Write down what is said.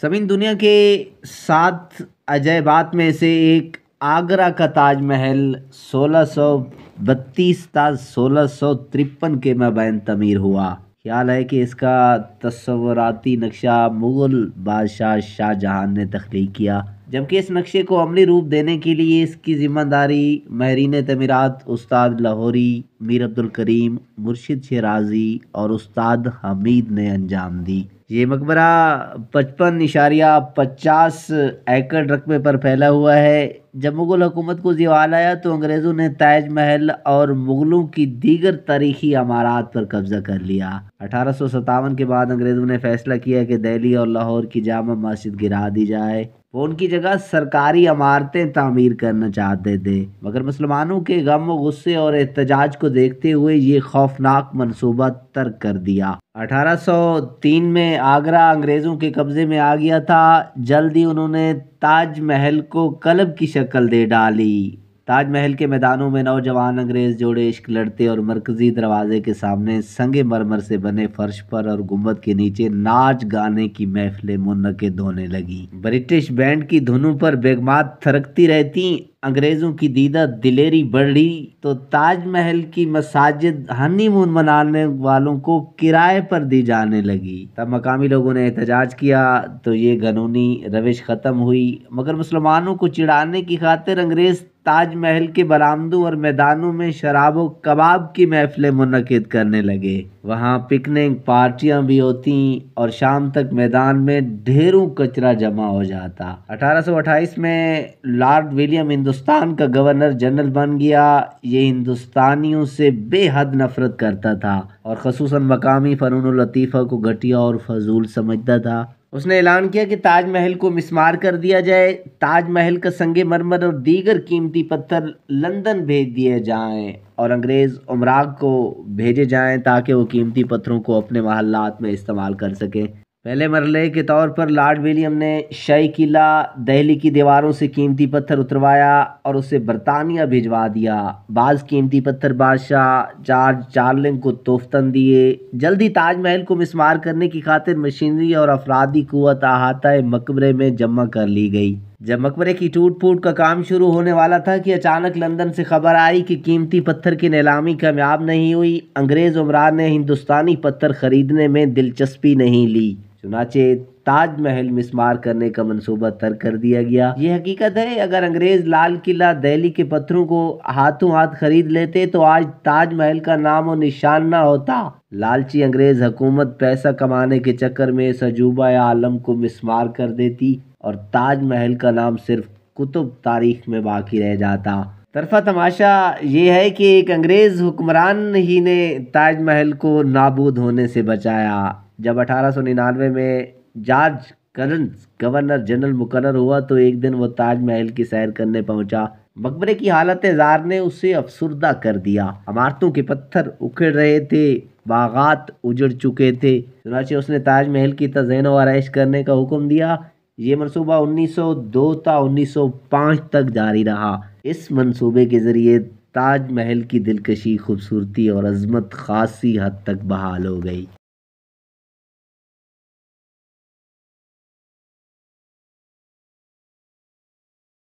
سبھی دنیا کے 7 عجائبات میں سے ایک آگرہ کا تاج محل 1632 تا 1653 کے مابین تعمیر ہوا۔ خیال ہے کہ اس کا تصوراتی نقشہ مغل بادشاہ شاہ جہاں نے تخلیق کیا، جبکہ اس نقشے کو عملی روپ دینے کے لیے اس کی ذمہ داری ماہرین تعمیرات استاد لاہوری، میر عبدالکریم، مرشد شیرازی اور استاد حمید نے انجام دی۔ یہ مقبرہ 55.50 ایکڑ رقبے پر پھیلا ہوا ہے۔ جب مغل حکومت کو زوال آیا تو انگریزوں نے تاج محل اور مغلوں کی دیگر تاریخی عمارات پر قبضہ کر لیا۔ 1857 کے بعد انگریزوں نے فیصلہ کیا کہ دہلی اور لاہور کی جامع مسجد گرا دی جائے۔ وہ ان کی جگہ سرکاری عمارتیں تعمیر کرنا چاہتے تھے، مگر مسلمانوں کے غم و غصے اور احتجاج کو دیکھتے ہوئے یہ خوفناک منصوبہ ترک کر دیا۔ 1803 میں آگرہ انگریزوں کے قبضے میں آ گیا تھا۔ جلد ہی انہوں نے تاج محل کو قلعہ کی شکل دے ڈالی۔ تاج محل کے میدانوں میں نوجوان انگریز جوڑے عشق لڑتے اور مرکزی دروازے کے سامنے سنگ مرمر سے بنے فرش پر اور گنبد کے نیچے ناچ گانے کی محفلیں منعقد ہونے لگی۔ برٹش بینڈ کی دھنوں پر بیگمات تھرکتی رہتی۔ انگریزوں کی دیدہ دلیری بڑھی تو تاج محل کی مساجد ہنی مون منانے والوں کو کرائے پر دی جانے لگی۔ تب مقامی لوگوں نے احتجاج کیا تو یہ قانونی روش ختم ہوئی، مگر مسلمانوں کو چڑھانے کی خاطر انگریز تاج محل کے برآمدوں اور میدانوں میں شراب و کباب کی محفلیں منعقد کرنے لگے۔ وہاں پکنک پارٹیاں بھی ہوتی اور شام تک میدان میں ڈھیروں کچرا جمع ہو جاتا۔ 1828 میں لارڈ ولیم ہندوستان کا گورنر جنرل بن گیا۔ یہ ہندوستانیوں سے بے حد نفرت کرتا تھا اور خصوصاً مقامی فنون لطیفہ کو گھٹیا اور فضول سمجھتا تھا۔ اس نے اعلان کیا کہ تاج محل کو مسمار کر دیا جائے، تاج محل کا سنگ مرمر اور دیگر قیمتی پتھر لندن بھیج دیے جائیں اور انگریز امراء کو بھیجے جائیں تاکہ وہ قیمتی پتھروں کو اپنے محلات میں استعمال کر سکیں۔ پہلے مرحلے کے طور پر لارڈ ولیم نے شاہی قلعہ دہلی کی دیواروں سے قیمتی پتھر اتروایا اور اسے برطانیہ بھجوا دیا۔ بعض قیمتی پتھر بادشاہ جارج چارلنگ کو تحفتاً دیے۔ جلدی تاج محل کو مسمار کرنے کی خاطر مشینری اور افرادی قوت احاطہ مقبرے میں جمع کر لی گئی۔ جب مقبرے کی ٹوٹ پھوٹ کا کام شروع ہونے والا تھا کہ اچانک لندن سے خبر آئی کہ قیمتی پتھر کی نیلامی کامیاب نہیں ہوئی۔ انگریز امراء نے ہندوستانی پتھر خریدنے میں دلچسپی نہیں لی، چنانچہ تاج محل مسمار کرنے کا منصوبہ ترک کر دیا گیا۔ یہ حقیقت ہے، اگر انگریز لال قلعہ دہلی کے پتھروں کو ہاتھوں ہاتھ خرید لیتے تو آج تاج محل کا نام و نشان نہ ہوتا۔ لالچی انگریز حکومت پیسہ کمانے کے چکر میں اس عجوبہ عالم کو مسمار کر دیتی اور تاج محل کا نام صرف کتب تاریخ میں باقی رہ جاتا۔ طرفہ تماشا یہ ہے کہ ایک انگریز حکمران ہی نے تاج محل کو نابود ہونے سے بچایا۔ جب 1899 میں جارج کرنز گورنر جنرل مقرر ہوا تو ایک دن وہ تاج محل کی سیر کرنے پہنچا۔ مقبرے کی حالت زار نے اسے افسردہ کر دیا۔ عمارتوں کے پتھر اکھڑ رہے تھے، باغات اجڑ چکے تھے، چنانچہ اس نے تاج محل کی تزئین و آرائش کرنے کا حکم دیا۔ یہ منصوبہ 1902 تا 1905 تک جاری رہا۔ اس منصوبے کے ذریعے تاج محل کی دلکشی، خوبصورتی اور عظمت خاصی حد تک بحال ہو گئی۔